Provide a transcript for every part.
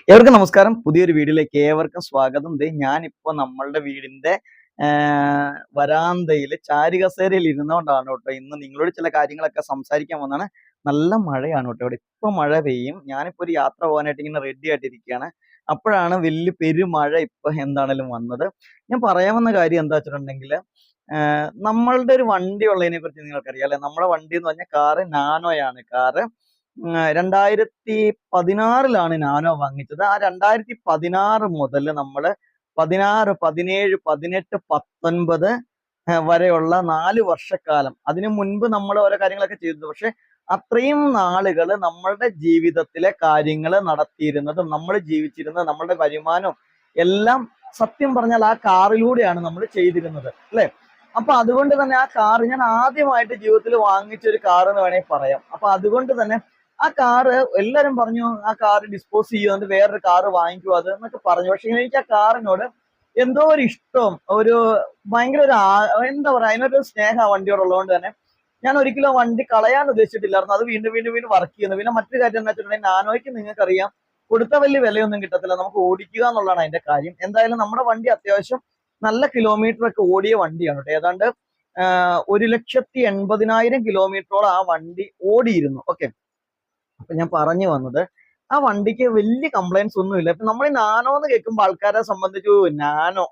ഏവർക്കും നമസ്കാരം. പുതിയൊരു വീഡിയോയിലേക്ക് ഏവർക്കും സ്വാഗതം. ഞാനിപ്പോ നമ്മളുടെ വീടിന്റെ വരാന്തയില് ചാരുകസേരയിൽ ഇരുന്നുകൊണ്ടാണ് കേട്ടോ ഇന്ന് നിങ്ങളോട് ചില കാര്യങ്ങളൊക്കെ സംസാരിക്കാൻ വന്നാണ്. നല്ല മഴയാണ് കേട്ടോ ഇവിടെ. ഇപ്പൊ മഴ പെയ്യും. ഞാനിപ്പോ ഒരു യാത്ര പോകാനായിട്ട് ഇങ്ങനെ റെഡി ആയിട്ടിരിക്കുകയാണ്. അപ്പോഴാണ് വലിയ പെരുമഴ ഇപ്പൊ എന്താണേലും വന്നത്. ഞാൻ പറയാൻ വന്ന കാര്യം എന്താ വെച്ചിട്ടുണ്ടെങ്കിൽ, നമ്മളുടെ ഒരു വണ്ടി ഉള്ളതിനെ കുറിച്ച് നിങ്ങൾക്കറിയാം അല്ലെ. നമ്മുടെ വണ്ടി എന്ന് പറഞ്ഞാൽ കാറ് നാനോയാണ്. കാറ് 2016 നാനോ വാങ്ങിച്ചത്. ആ 2016 മുതൽ നമ്മള് 16, 17, 18, 19 വരെയുള്ള 4 വർഷക്കാലം അതിനു മുൻപ് നമ്മൾ ഓരോ കാര്യങ്ങളൊക്കെ ചെയ്തത്. പക്ഷെ അത്രയും നാളുകൾ നമ്മളുടെ ജീവിതത്തിലെ കാര്യങ്ങൾ നടത്തിയിരുന്നതും നമ്മൾ ജീവിച്ചിരുന്നത് നമ്മളുടെ വരുമാനവും എല്ലാം സത്യം പറഞ്ഞാൽ ആ കാറിലൂടെയാണ് നമ്മൾ ചെയ്തിരുന്നത് അല്ലെ. അപ്പൊ അതുകൊണ്ട് തന്നെ ആ കാറ് ഞാൻ ആദ്യമായിട്ട് ജീവിതത്തിൽ വാങ്ങിച്ച ഒരു കാർ എന്ന് വേണമെങ്കിൽ പറയാം. അപ്പൊ അതുകൊണ്ട് തന്നെ ആ കാറ് എല്ലാരും പറഞ്ഞു ആ കാറ് ഡിസ്പോസ് ചെയ്യുന്നത് വേറൊരു കാറ് വാങ്ങിക്കുക അത് എന്നൊക്കെ പറഞ്ഞു. പക്ഷെ എനിക്ക് ആ കാറിനോട് എന്തോ ഒരു ഇഷ്ടവും ഒരു ഭയങ്കര ഒരു എന്താ പറയാ, അതിനൊരു സ്നേഹം ആ വണ്ടിയോടുള്ളതുകൊണ്ട് തന്നെ ഞാൻ ഒരിക്കലും ആ വണ്ടി കളയാൻ ഉദ്ദേശിച്ചിട്ടില്ലായിരുന്നു. അത് വീണ്ടും വീണ്ടും വീണ്ടും വർക്ക് ചെയ്യുന്നു. പിന്നെ മറ്റൊരു കാര്യം എന്താ വെച്ചിട്ടുണ്ടെങ്കിൽ, നാനോയ്ക്ക് നിങ്ങൾക്കറിയാം കൊടുത്ത വലിയ വിലയൊന്നും കിട്ടത്തില്ല, നമുക്ക് ഓടിക്കുക എന്നുള്ളതാണ് അതിന്റെ കാര്യം. എന്തായാലും നമ്മുടെ വണ്ടി അത്യാവശ്യം നല്ല കിലോമീറ്റർ ഒക്കെ ഓടിയ വണ്ടിയാണ് കേട്ടോ. ഏതാണ്ട് 1,80,000 കിലോമീറ്ററോളം ആ വണ്ടി ഓടിയിരുന്നു. ഓക്കെ, അപ്പൊ ഞാൻ പറഞ്ഞു വന്നത്, ആ വണ്ടിക്ക് വലിയ കംപ്ലൈൻസ് ഒന്നുമില്ല. ഇപ്പൊ നമ്മൾ ഈ നാനോ എന്ന് കേൾക്കുമ്പോൾ ആൾക്കാരെ സംബന്ധിച്ച് നാനോ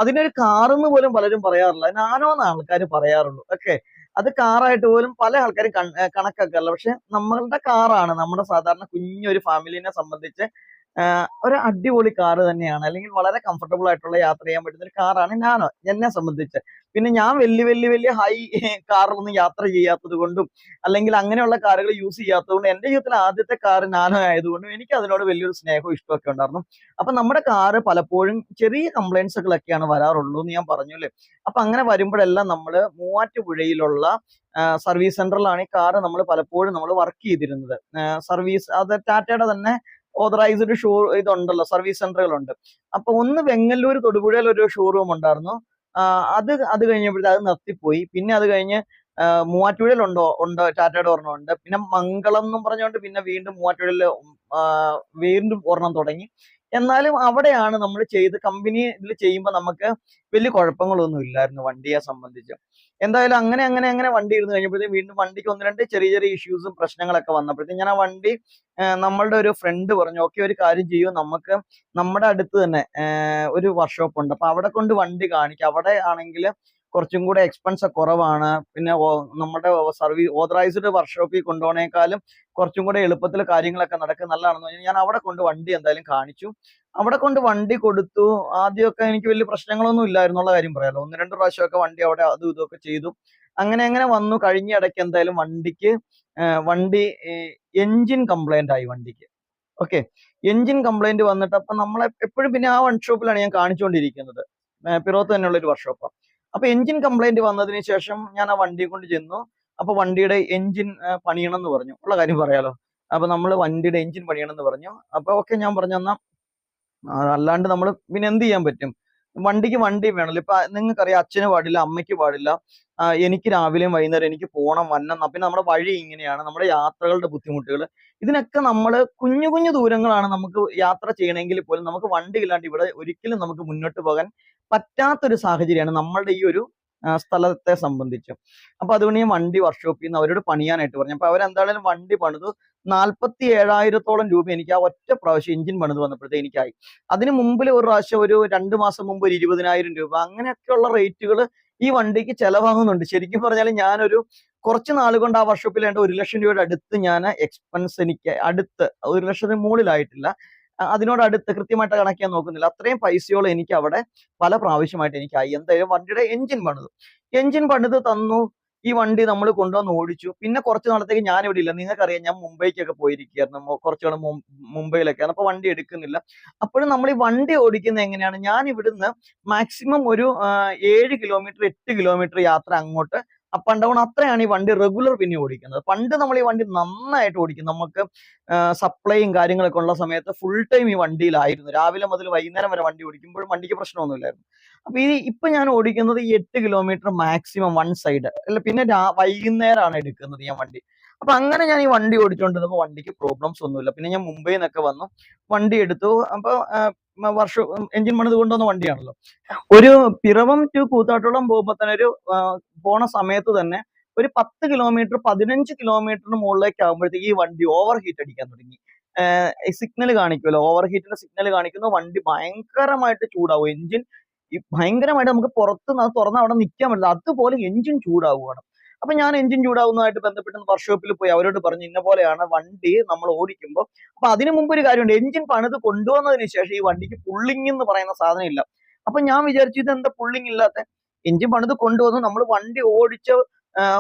അതിനൊരു കാറെന്ന് പോലും പലരും പറയാറില്ല, നാനോ എന്ന് ആൾക്കാർ പറയാറുള്ളൂ. ഓക്കെ, അത് കാറായിട്ട് പോലും പല ആൾക്കാരും കണക്കാക്കാറില്ല. പക്ഷെ നമ്മളുടെ കാറാണ് നമ്മുടെ സാധാരണ കുഞ്ഞൊരു ഫാമിലിനെ സംബന്ധിച്ച് ഒരു അടിപൊളി കാറ് തന്നെയാണ്. അല്ലെങ്കിൽ വളരെ കംഫർട്ടബിൾ ആയിട്ടുള്ള യാത്ര ചെയ്യാൻ പറ്റുന്ന ഒരു കാറാണ് നാനോ എന്നെ സംബന്ധിച്ച്. പിന്നെ ഞാൻ വലിയ ഹൈ കാറിലൊന്നും യാത്ര ചെയ്യാത്തത് കൊണ്ടും അല്ലെങ്കിൽ അങ്ങനെയുള്ള കാറുകൾ യൂസ് ചെയ്യാത്തത് കൊണ്ട് എന്റെ ജീവിതത്തിൽ ആദ്യത്തെ കാറ് നാനോ ആയതുകൊണ്ടും എനിക്ക് അതിനോട് വലിയൊരു സ്നേഹവും ഇഷ്ടമൊക്കെ ഉണ്ടായിരുന്നു. അപ്പൊ നമ്മുടെ കാറ് പലപ്പോഴും ചെറിയ കംപ്ലൈൻസുകളൊക്കെയാണ് വരാറുള്ളൂ എന്ന് ഞാൻ പറഞ്ഞു അല്ലേ. അപ്പൊ അങ്ങനെ വരുമ്പോഴെല്ലാം നമ്മൾ മൂവാറ്റുപുഴയിലുള്ള സർവീസ് സെന്ററിലാണ് ഈ കാറ് നമ്മൾ പലപ്പോഴും നമ്മൾ വർക്ക് ചെയ്തിരുന്നത്. സർവീസ് അത് ടാറ്റയുടെ തന്നെ ഓതറൈസ്ഡ് ഇതുണ്ടല്ലോ, സർവീസ് സെന്ററുകളുണ്ട്. അപ്പൊ ഒന്ന് വെങ്ങല്ലൂർ തൊടുപുഴയിൽ ഒരു ഷോറൂം ഉണ്ടായിരുന്നു. അത് കഴിഞ്ഞപ്പോഴത്തെ അത് നിർത്തിപ്പോയി. പിന്നെ അത് കഴിഞ്ഞ് മൂവാറ്റുപുഴയിൽ ഉണ്ട് ടാറ്റയുടെ ഒരെണ്ണം ഉണ്ട്. പിന്നെ മംഗളം എന്നും പറഞ്ഞുകൊണ്ട് പിന്നെ വീണ്ടും മൂവാറ്റുപുഴയിൽ വീണ്ടും ഒരെണ്ണം തുടങ്ങി. എന്നാലും അവിടെയാണ് നമ്മൾ കമ്പനി ഇതിൽ ചെയ്യുമ്പോൾ നമുക്ക് വലിയ കുഴപ്പങ്ങളൊന്നും ഇല്ലായിരുന്നു വണ്ടിയെ സംബന്ധിച്ച്. എന്തായാലും അങ്ങനെ വണ്ടി ഇരുന്ന് കഴിഞ്ഞപ്പോഴത്തേക്കും വീണ്ടും വണ്ടിക്ക് ഒന്ന് രണ്ട് ചെറിയ ചെറിയ ഇഷ്യൂസും പ്രശ്നങ്ങളൊക്കെ വന്നപ്പോഴത്തേക്കും ഞാൻ ആ വണ്ടി നമ്മളുടെ ഒരു ഫ്രണ്ട് പറഞ്ഞു, ഓക്കെ ഒരു കാര്യം ചെയ്യൂ, നമുക്ക് നമ്മുടെ അടുത്ത് തന്നെ ഒരു വർക്ക്ഷോപ്പ് ഉണ്ട്, അപ്പൊ അവിടെ കൊണ്ട് വണ്ടി കാണിക്കാം. അവിടെ ആണെങ്കിൽ കുറച്ചും കൂടെ എക്സ്പെൻസ് കുറവാണ്. പിന്നെ നമ്മുടെ ഓതറൈസ്ഡ് വർക്ക്ഷോപ്പിൽ കൊണ്ടുപോകുന്നേക്കാളും കുറച്ചും കൂടെ എളുപ്പത്തിൽ കാര്യങ്ങളൊക്കെ നടക്കും, നല്ലതാണെന്ന് പറഞ്ഞാൽ ഞാൻ അവിടെ കൊണ്ട് വണ്ടി എന്തായാലും കാണിച്ചു. അവിടെ കൊണ്ട് വണ്ടി കൊടുത്തു. ആദ്യമൊക്കെ എനിക്ക് വലിയ പ്രശ്നങ്ങളൊന്നും ഇല്ലായിരുന്നുള്ള കാര്യം പറയാലോ. ഒന്ന് രണ്ട് പ്രാവശ്യമൊക്കെ വണ്ടി അവിടെ അതും ഇതൊക്കെ ചെയ്തു. അങ്ങനെ വന്നു. കഴിഞ്ഞ ഇടയ്ക്ക് എന്തായാലും വണ്ടി എൻജിൻ കംപ്ലൈന്റ് ആയി വണ്ടിക്ക്. ഓക്കെ, എൻജിൻ കംപ്ലൈന്റ് വന്നിട്ട് അപ്പൊ നമ്മളെ എപ്പോഴും പിന്നെ ആ വർക്ക്ഷോപ്പിലാണ് ഞാൻ കാണിച്ചുകൊണ്ടിരിക്കുന്നത്. പിറവത്ത് തന്നെയുള്ള ഒരു വർക്ക്ഷോപ്പാണ്. അപ്പൊ എൻജിൻ കംപ്ലൈന്റ് വന്നതിന് ശേഷം ഞാൻ ആ വണ്ടി കൊണ്ട് ചെന്നു. അപ്പൊ വണ്ടിയുടെ എൻജിൻ പണിയണം എന്ന് പറഞ്ഞു, ഉള്ള കാര്യം പറയാലോ. അപ്പൊ നമ്മൾ വണ്ടിയുടെ എൻജിൻ പണിയണം എന്ന് പറഞ്ഞു. അപ്പൊ ഓക്കെ, ഞാൻ പറഞ്ഞു എന്നാ അല്ലാണ്ട് നമ്മൾ പിന്നെ എന്ത് ചെയ്യാൻ പറ്റും, വണ്ടിക്ക് വണ്ടി വേണമല്ലോ. ഇപ്പൊ നിങ്ങൾക്കറിയാം, അച്ഛന് പാടില്ല, അമ്മയ്ക്ക് പാടില്ല, എനിക്ക് രാവിലെയും വൈകുന്നേരം എനിക്ക് പോണം വന്നം. പിന്നെ നമ്മുടെ വഴി ഇങ്ങനെയാണ്, നമ്മുടെ യാത്രകളുടെ ബുദ്ധിമുട്ടുകൾ, ഇതിനൊക്കെ നമ്മൾ കുഞ്ഞു കുഞ്ഞു ദൂരങ്ങളാണ് നമുക്ക് യാത്ര ചെയ്യണമെങ്കിൽ പോലും നമുക്ക് വണ്ടി ഇല്ലാണ്ട് ഇവിടെ ഒരിക്കലും നമുക്ക് മുന്നോട്ട് പോകാൻ പറ്റാത്തൊരു സാഹചര്യമാണ് നമ്മളുടെ ഈ ഒരു സ്ഥലത്തെ സംബന്ധിച്ച്. അപ്പൊ അതുകൊണ്ട് ഞാൻ വണ്ടി വർക്ക്ഷോപ്പിൽ നിന്ന് അവരോട് പണിയാനായിട്ട് പറഞ്ഞു. അപ്പൊ അവരെന്തായാലും വണ്ടി പണിതു. 47,000-ഓളം രൂപ എനിക്ക് ആ ഒറ്റ പ്രാവശ്യം എഞ്ചിൻ പണിത് വന്നപ്പോഴത്തേക്ക് എനിക്കായി. അതിന് മുമ്പിൽ ഒരു പ്രാവശ്യം ഒരു 2 മാസം മുമ്പ് ഒരു 20,000 രൂപ അങ്ങനെയൊക്കെയുള്ള റേറ്റുകൾ ഈ വണ്ടിക്ക് ചെലവാകുന്നുണ്ട്. ശരിക്കും പറഞ്ഞാൽ ഞാനൊരു കുറച്ച് നാൾ കൊണ്ട് ആ വർക്ക്ഷോപ്പിൽ 1 ലക്ഷം രൂപയുടെ അടുത്ത് ഞാൻ എക്സ്പെൻസ് എനിക്ക് അടുത്ത് 1 ലക്ഷത്തിന് മുകളിലായിട്ടില്ല. അതിനോട് അടുത്ത് കൃത്യമായിട്ട് കണക്ക് ഞാൻ നോക്കുന്നില്ല. അത്രയും പൈസയോളം എനിക്ക് അവിടെ പല പ്രാവശ്യമായിട്ട് എനിക്കായി. എന്തായാലും വണ്ടിയുടെ എഞ്ചിൻ പണിത് തന്നു. ഈ വണ്ടി നമ്മൾ കൊണ്ടുവന്ന് ഓടിച്ചു. പിന്നെ കുറച്ച് നാളത്തേക്ക് ഞാൻ ഇവിടെ ഇല്ല. നിങ്ങൾക്കറിയാം, ഞാൻ മുംബൈക്കൊക്കെ പോയിരിക്കുകയായിരുന്നു. കുറച്ചുകൂടെ മുംബൈയിലൊക്കെയാണ്. അപ്പൊ വണ്ടി എടുക്കുന്നില്ല. അപ്പോഴും നമ്മൾ ഈ വണ്ടി ഓടിക്കുന്നത് എങ്ങനെയാണ്, ഞാൻ ഇവിടുന്ന് മാക്സിമം ഒരു 7 കിലോമീറ്റർ 8 കിലോമീറ്റർ യാത്ര അങ്ങോട്ട് അപ്പ് ആൻഡ് ഡൗൺ, അത്രയാണ് ഈ വണ്ടി റെഗുലർ പിന്നെ ഓടിക്കുന്നത്. പണ്ട് നമ്മൾ ഈ വണ്ടി നന്നായിട്ട് ഓടിക്കും. നമുക്ക് സപ്ലൈയും കാര്യങ്ങളൊക്കെ ഉള്ള സമയത്ത് ഫുൾ ടൈം ഈ വണ്ടിയിലായിരുന്നു. രാവിലെ മുതൽ വൈകുന്നേരം വരെ വണ്ടി ഓടിക്കുമ്പോഴും വണ്ടിക്ക് പ്രശ്നമൊന്നുമില്ലായിരുന്നു. അപ്പൊ ഇപ്പൊ ഞാൻ ഓടിക്കുന്നത് ഈ 8 കിലോമീറ്റർ മാക്സിമം വൺ സൈഡ് അല്ല. പിന്നെ വൈകുന്നേരമാണ് എടുക്കുന്നത് ഞാൻ വണ്ടി. അപ്പൊ അങ്ങനെ ഞാൻ ഈ വണ്ടി ഓടിച്ചുകൊണ്ടിരുന്നപ്പോൾ വണ്ടിക്ക് പ്രോബ്ലംസ് ഒന്നുമില്ല. പിന്നെ ഞാൻ മുംബൈയിൽ നിന്നൊക്കെ വന്നു, വണ്ടി എടുത്തു. അപ്പൊ വർഷം എഞ്ചിൻ പണിത് കൊണ്ടുവന്ന വണ്ടിയാണല്ലോ. ഒരു പിറവം ടു കൂത്താട്ടോളം പോകുമ്പോ തന്നെ പോണ സമയത്ത് തന്നെ ഒരു 10 കിലോമീറ്റർ 15 കിലോമീറ്ററിന് മുകളിലേക്ക് ആകുമ്പോഴത്തേക്ക് ഈ വണ്ടി ഓവർ ഹീറ്റ് അടിക്കാൻ തുടങ്ങി. സിഗ്നൽ കാണിക്കുമല്ലോ, ഓവർ ഹീറ്റിന്റെ സിഗ്നൽ കാണിക്കുന്നു, വണ്ടി ഭയങ്കരമായിട്ട് ചൂടാവും. എഞ്ചിൻ ഭയങ്കരമായിട്ട് നമുക്ക് പുറത്ത് അത് തുറന്ന് അവിടെ നിൽക്കാൻ പറ്റില്ല, അതുപോലെ എഞ്ചിൻ ചൂടാവുകയാണ്. അപ്പൊ ഞാൻ എഞ്ചിൻ ചൂടാവുന്നതായിട്ട് ബന്ധപ്പെട്ട് വർക്ക്ഷോപ്പിൽ പോയി അവരോട് പറഞ്ഞു, ഇന്ന പോലെയാണ് വണ്ടി നമ്മൾ ഓടിക്കുമ്പോൾ. അപ്പൊ അതിനു മുമ്പ് ഒരു കാര്യമുണ്ട്, എഞ്ചിൻ പണിത് കൊണ്ടുവന്നതിന് ശേഷം ഈ വണ്ടിക്ക് പുള്ളിങ് എന്ന് പറയുന്ന സാധനം ഇല്ല. അപ്പൊ ഞാൻ വിചാരിച്ചു ഇത് എന്താ പുള്ളിങ് ഇല്ലാത്ത, എഞ്ചിൻ പണിത് കൊണ്ടുവന്നു നമ്മൾ വണ്ടി ഓടിച്ച്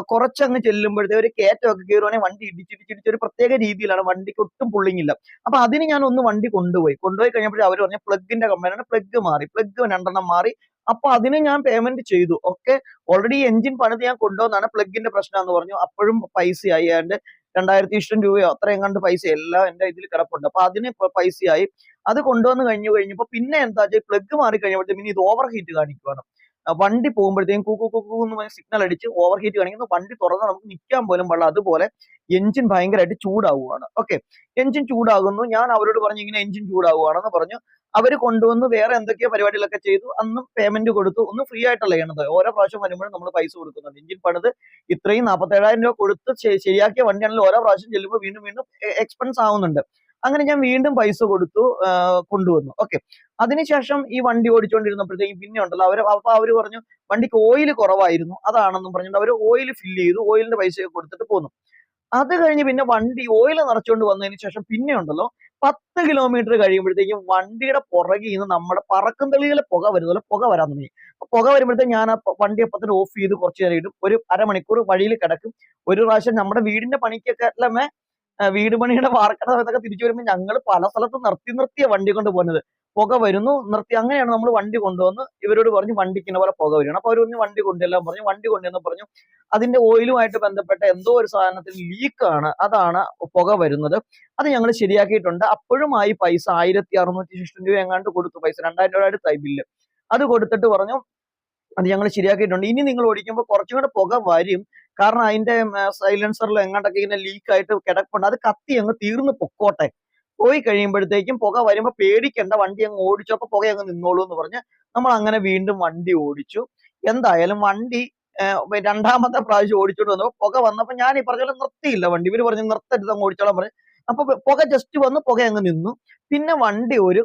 കുറച്ചങ്ങ് ചെല്ലുമ്പോഴത്തേ ഒരു കയറ്റമൊക്കെ കയറുവാണെങ്കിൽ വണ്ടി ഇടിച്ചിടിച്ചിടിച്ച് ഒരു പ്രത്യേക രീതിയിലാണ്, വണ്ടിക്ക് ഒട്ടും പുള്ളിങ് ഇല്ല. അപ്പൊ അതിന് ഞാൻ ഒന്ന് വണ്ടി കൊണ്ടുപോയി കഴിഞ്ഞപ്പോഴേ അവർ പറഞ്ഞ പ്ലഗിന്റെ കംപ്ലൈന്റ് ആണ്, പ്ലഗ് മാറി, പ്ലഗ് 2 മാറി. അപ്പൊ അതിന് ഞാൻ പേയ്മെന്റ് ചെയ്തു. ഓക്കെ, ഓൾറെഡി എഞ്ചിൻ പണിത് ഞാൻ കൊണ്ടുവന്നാണ്, പ്ലഗിന്റെ പ്രശ്നം എന്ന് പറഞ്ഞു. അപ്പോഴും പൈസയായി, ഏതാണ്ട് 2000 ഇഷ്ടം രൂപയോ അത്രയും കണ്ട് പൈസ എല്ലാം എന്റെ ഇതിൽ കിടപ്പുണ്ട്. അപ്പൊ അതിന് പൈസയായി. അത് കൊണ്ടുവന്ന് കഴിഞ്ഞപ്പോ പിന്നെ എന്താ വെച്ചാൽ പ്ലഗ് മാറി കഴിഞ്ഞപ്പോഴത്തേക്കും പിന്നെ ഇത് ഓവർ ഹീറ്റ് കാണിക്കുവാണ്. വണ്ടി പോകുമ്പോഴത്തേക്കും കുക്കു കുക്കു എന്ന് പറഞ്ഞ സിഗ്നൽ അടിച്ച് ഓവർ ഹീറ്റ് കാണിക്കുന്നു. വണ്ടി തുറന്നാൽ നമുക്ക് നിൽക്കാൻ പോലും പാടില്ല, അതുപോലെ എഞ്ചിൻ ഭയങ്കരമായിട്ട് ചൂടാവുകയാണ്. Okay, engine ചൂടാകുന്നു. ഞാൻ അവരോട് പറഞ്ഞു ഇങ്ങനെ എഞ്ചിൻ ചൂടാവുകയാണെന്ന് പറഞ്ഞു. അവര് കൊണ്ടുവന്ന് വേറെ എന്തൊക്കെയോ പരിപാടികളൊക്കെ ചെയ്തു. അന്നും പേയ്മെന്റ് കൊടുത്തു. ഒന്ന് ഫ്രീ ആയിട്ടല്ല ചെയ്യണത്, ഓരോ പ്രാവശ്യം വരുമ്പോഴും നമ്മൾ പൈസ കൊടുക്കുന്നുണ്ട്. എഞ്ചിൻ പണിത് ഇത്രയും 47,000 രൂപ കൊടുത്ത് ശരിയാക്കിയ വണ്ടിയാണെങ്കിൽ ഓരോ പ്രാവശ്യം ചെല്ലുമ്പോൾ വീണ്ടും വീണ്ടും എക്സ്പെൻസ് ആവുന്നുണ്ട്. അങ്ങനെ ഞാൻ വീണ്ടും പൈസ കൊടുത്തു, കൊണ്ടുവന്നു. ഓക്കെ, അതിനുശേഷം ഈ വണ്ടി ഓടിച്ചുകൊണ്ടിരുന്നപ്പോഴത്തേക്കും പിന്നെ ഉണ്ടല്ലോ അപ്പൊ അവര് പറഞ്ഞു വണ്ടിക്ക് ഓയിൽ കുറവായിരുന്നു, അതാണെന്നും പറഞ്ഞിട്ട് അവർ ഓയിൽ ഫില്ല് ചെയ്തു, ഓയിലിന്റെ പൈസയൊക്കെ കൊടുത്തിട്ട് പോന്നു. അത് കഴിഞ്ഞ് പിന്നെ വണ്ടി ഓയിൽ നിറച്ചുകൊണ്ട് വന്നതിന് ശേഷം പിന്നെ ഉണ്ടല്ലോ 10 കിലോമീറ്റർ കഴിയുമ്പോഴത്തേക്കും വണ്ടിയുടെ പുറകിൽ നിന്ന് നമ്മുടെ പറക്കും തെളിയിലെ പുക വരുന്നല്ലോ, പുക വരാൻ തുടങ്ങി. പുക വരുമ്പോഴത്തേക്ക് ഞാൻ ആ വണ്ടി അപ്പത്തിന് ഓഫ് ചെയ്ത് കുറച്ച് നേരം ഇടും, ഒരു അരമണിക്കൂർ വഴിയിൽ കിടക്കും. ഒരു പ്രാവശ്യം നമ്മുടെ വീടിന്റെ പണിക്കൊക്കെ അല്ലേ, വീട് പണിയുടെ വാർക്കട സമയത്തൊക്കെ തിരിച്ചു വരുമ്പോൾ ഞങ്ങൾ പല സ്ഥലത്തും നിർത്തി നിർത്തിയ വണ്ടി കൊണ്ട് പോകുന്നത്. പുക വരുന്നു, നിർത്തി. അങ്ങനെയാണ് നമ്മൾ വണ്ടി കൊണ്ടുവന്ന് ഇവരോട് പറഞ്ഞു വണ്ടിക്ക് ഇന്ന പോലെ പുക വരികയാണ്. അപ്പൊ അവർ പറഞ്ഞു വണ്ടി കൊണ്ടുവരാൻ പറഞ്ഞു. വണ്ടി കൊണ്ടുവന്ന് പറഞ്ഞു അതിന്റെ ഓയിലുമായിട്ട് ബന്ധപ്പെട്ട എന്തോ ഒരു സാധനത്തിന് ലീക്കാണ്, അതാണ് പുക വരുന്നത്. അത് ഞങ്ങൾ ശരിയാക്കിയിട്ടുണ്ട്. അപ്പോഴും പൈസ 1660 രൂപ എങ്ങാണ്ട് കൊടുത്തു. പൈസ 2000 രൂപ അടുത്തായി ബില്ല്. അത് കൊടുത്തിട്ട് പറഞ്ഞു അത് ഞങ്ങൾ ശരിയാക്കിയിട്ടുണ്ട്. ഇനി നിങ്ങൾ ഓടിക്കുമ്പോൾ കുറച്ചും കൂടെ പുക വരും, കാരണം അതിന്റെ സൈലൻസറിൽ എങ്ങാണ്ടൊക്കെ ഇങ്ങനെ ലീക്ക് ആയിട്ട് കിടപ്പുണ്ട്, അത് കത്തി അങ്ങ് തീർന്ന് പൊക്കോട്ടെ. പോയി കഴിയുമ്പോഴത്തേക്കും പുക വരുമ്പോൾ പേടിക്കണ്ട, വണ്ടി അങ്ങ് ഓടിച്ചപ്പോ പുക അങ്ങ് നിന്നോളൂ എന്ന് പറഞ്ഞ് നമ്മൾ അങ്ങനെ വീണ്ടും വണ്ടി ഓടിച്ചു. എന്തായാലും വണ്ടി രണ്ടാമത്തെ പ്രാവശ്യം ഓടിച്ചോണ്ട് വന്നപ്പോ പുക വന്നപ്പോ ഞാൻ ഈ പറഞ്ഞ പോലെ നിർത്തിയില്ല വണ്ടി. ഇവര് പറഞ്ഞു നിർത്തരുത്, അങ്ങ് ഓടിച്ചോളാൻ പറഞ്ഞു. അപ്പൊ പുക ജസ്റ്റ് വന്ന് പുക അങ്ങ് നിന്നു. പിന്നെ വണ്ടി ഒരു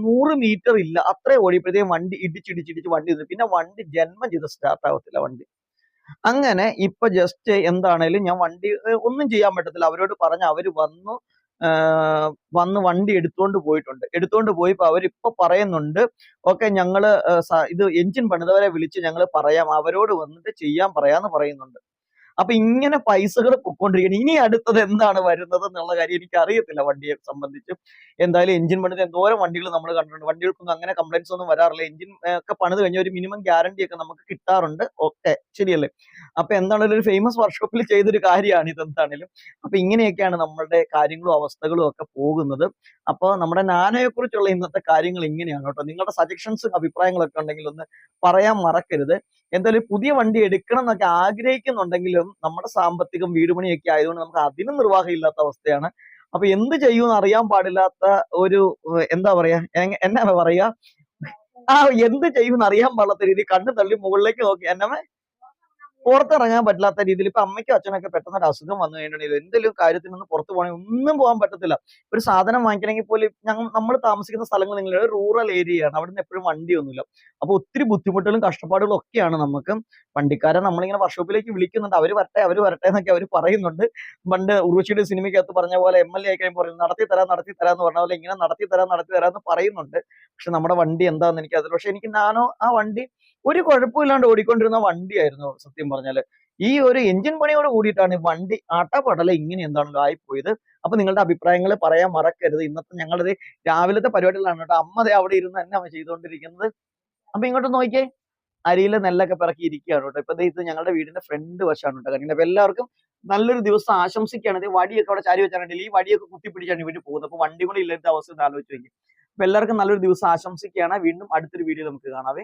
100 മീറ്റർ ഇല്ല അത്രേ ഓടിയപ്പോഴത്തേക്കും വണ്ടി ഇടിച്ചിടിച്ചിടിച്ച് വണ്ടി നിന്നു. പിന്നെ വണ്ടി ജന്മം ചെയ്ത് സ്റ്റാർട്ട് ആവത്തില്ല വണ്ടി. അങ്ങനെ ഇപ്പൊ ജസ്റ്റ് എന്താണേലും ഞാൻ വണ്ടി ഒന്നും ചെയ്യാൻ പറ്റത്തില്ല. അവരോട് പറഞ്ഞ അവര് വന്ന് വണ്ടി എടുത്തോണ്ട് പോയിട്ടുണ്ട്. എടുത്തോണ്ട് പോയപ്പോ അവരിപ്പൊ പറയുന്നുണ്ട്, ഓക്കെ ഞങ്ങള് ഇത് എഞ്ചിൻ പണിതവരെ വിളിച്ച് ഞങ്ങള് പറയാം, അവരോട് വന്നിട്ട് ചെയ്യാൻ പറയാന്ന് പറയുന്നുണ്ട്. അപ്പൊ ഇങ്ങനെ പൈസകൾ പൊക്കോണ്ടിരിക്കുകയാണ്. ഇനി അടുത്തത് എന്താണ് വരുന്നത് എന്നുള്ള കാര്യം എനിക്ക് അറിയത്തില്ല വണ്ടിയെ സംബന്ധിച്ച്. എന്തായാലും എഞ്ചിൻ പണിത് എന്തോരം വണ്ടികൾ നമ്മൾ കണ്ടിട്ടുണ്ട്. വണ്ടികൾക്കൊന്നും അങ്ങനെ കംപ്ലൈന്റ്സ് ഒന്നും വരാറില്ല. എഞ്ചിൻ ഒക്കെ പണിത് കഴിഞ്ഞ ഒരു മിനിമം ഗ്യാരണ്ടി ഒക്കെ നമുക്ക് കിട്ടാറുണ്ട്. ഓക്കെ, ശരിയല്ലേ? അപ്പൊ എന്താണെങ്കിലും ഒരു ഫേമസ് വർക്ക്ഷോപ്പിൽ ചെയ്തൊരു കാര്യമാണ് ഇതെന്താണേലും. അപ്പൊ ഇങ്ങനെയൊക്കെയാണ് നമ്മളുടെ കാര്യങ്ങളും അവസ്ഥകളും ഒക്കെ പോകുന്നത്. അപ്പൊ നമ്മുടെ നാനോയെ കുറിച്ചുള്ള ഇന്നത്തെ കാര്യങ്ങൾ ഇങ്ങനെയാണ് കേട്ടോ. നിങ്ങളുടെ സജഷൻസും അഭിപ്രായങ്ങളൊക്കെ ഉണ്ടെങ്കിൽ ഒന്ന് പറയാൻ മറക്കരുത്. എന്തായാലും പുതിയ വണ്ടി എടുക്കണം എന്നൊക്കെ ആഗ്രഹിക്കുന്നുണ്ടെങ്കിലും നമ്മുടെ സാമ്പത്തികം വീട് പണിയൊക്കെ ആയതുകൊണ്ട് നമുക്ക് അതിനും നിർവാഹം ഇല്ലാത്ത അവസ്ഥയാണ്. അപ്പൊ എന്ത് ചെയ്യുമെന്ന് അറിയാൻ പാടില്ലാത്ത ഒരു എന്താ പറയാ, എന്നാ പറയാ, ആ എന്ത് ചെയ്യുമെന്ന് അറിയാൻ പാടില്ലാത്ത രീതി കണ്ണു തള്ളി മുകളിലേക്ക് നോക്കി എന്നമേ പുറത്തിറങ്ങാൻ പറ്റാത്ത രീതിയിൽ ഇപ്പൊ അമ്മയ്ക്കും അച്ഛനൊക്കെ പെട്ടെന്ന് ഒരു അസുഖം വന്നു കഴിഞ്ഞിട്ടുണ്ടെങ്കിൽ എന്തെങ്കിലും കാര്യത്തിനൊന്ന് പുറത്ത് പോകണമെങ്കിൽ ഒന്നും പോകാൻ പറ്റത്തില്ല. ഒരു സാധനം വാങ്ങിക്കണമെങ്കിൽ പോലും നമ്മൾ താമസിക്കുന്ന സ്ഥലങ്ങൾ നിങ്ങളുടെ റൂറൽ ഏരിയയാണ്, അവിടുന്ന് എപ്പോഴും വണ്ടിയൊന്നുമില്ല. അപ്പൊ ഒത്തിരി ബുദ്ധിമുട്ടുകളും കഷ്ടപ്പാടുകളും ഒക്കെയാണ് നമുക്ക്. വണ്ടിക്കാരെ നമ്മളിങ്ങനെ വർക്ക്ഷോപ്പിലേക്ക് വിളിക്കുന്നുണ്ട്, അവര് വരട്ടെ എന്നൊക്കെ അവർ പറയുന്നുണ്ട്. പണ്ട് ഉർവശിയുടെ സിനിമയ്ക്കകത്ത് പറഞ്ഞ പോലെ MLA ആയി കഴിയുമ്പോൾ നടത്തി തരാം എന്ന് പറഞ്ഞ പോലെ ഇങ്ങനെ നടത്തി തരാം എന്ന് പറയുന്നുണ്ട്. പക്ഷെ നമ്മുടെ വണ്ടി എന്താന്ന് എനിക്ക് അതിൽ, പക്ഷെ എനിക്ക് നാനോ ആ വണ്ടി ഒരു കുഴപ്പമില്ലാണ്ട് ഓടിക്കൊണ്ടിരുന്ന വണ്ടിയായിരുന്നു സത്യം പറഞ്ഞാല്. ഈ ഒരു എഞ്ചിൻ പണിയോട് കൂടിയിട്ടാണ് വണ്ടി ആട്ടപാടല ഇങ്ങനെ എന്താണല്ലോ ആയിപ്പോയത്. അപ്പൊ നിങ്ങളുടെ അഭിപ്രായങ്ങൾ പറയാൻ മറക്കരുത്. ഇന്നത്തെ ഞങ്ങളത് രാവിലത്തെ പരിപാടികളാണ് കേട്ടോ. അമ്മ ദേ അവിടെ ഇരുന്ന് തന്നെ അമ്മ ചെയ്തുകൊണ്ടിരിക്കുന്നത്. അപ്പൊ ഇങ്ങോട്ട് നോക്കിയേ, അരിയിലെ നെല്ലൊക്കെ പിറക്കി ഇരിക്കുകയാണ് കേട്ടോ. ഇപ്പൊ ദേ ഇത് ഞങ്ങളുടെ വീടിന്റെ ഫ്രണ്ട് വശമാണ് കേട്ടോ. കാരണം അപ്പൊ എല്ലാവർക്കും നല്ലൊരു ദിവസം ആശംസിക്കുകയാണ്. ഇത് വടിയൊക്കെ അവിടെ ചാരി വെച്ചാണെങ്കിൽ ഈ വടിയൊക്കെ കുത്തിപ്പിടിച്ചാണ് ഇവര് പോകുന്നത്. അപ്പൊ വണ്ടി കൂടെ ഇല്ലാത്ത അവസ്ഥ ഒന്ന് ആലോചിച്ച് നോക്കി. അപ്പൊ എല്ലാവർക്കും നല്ലൊരു ദിവസം ആശംസിക്കുകയാണ്. വീണ്ടും അടുത്തൊരു വീഡിയോ നമുക്ക് കാണാവേ.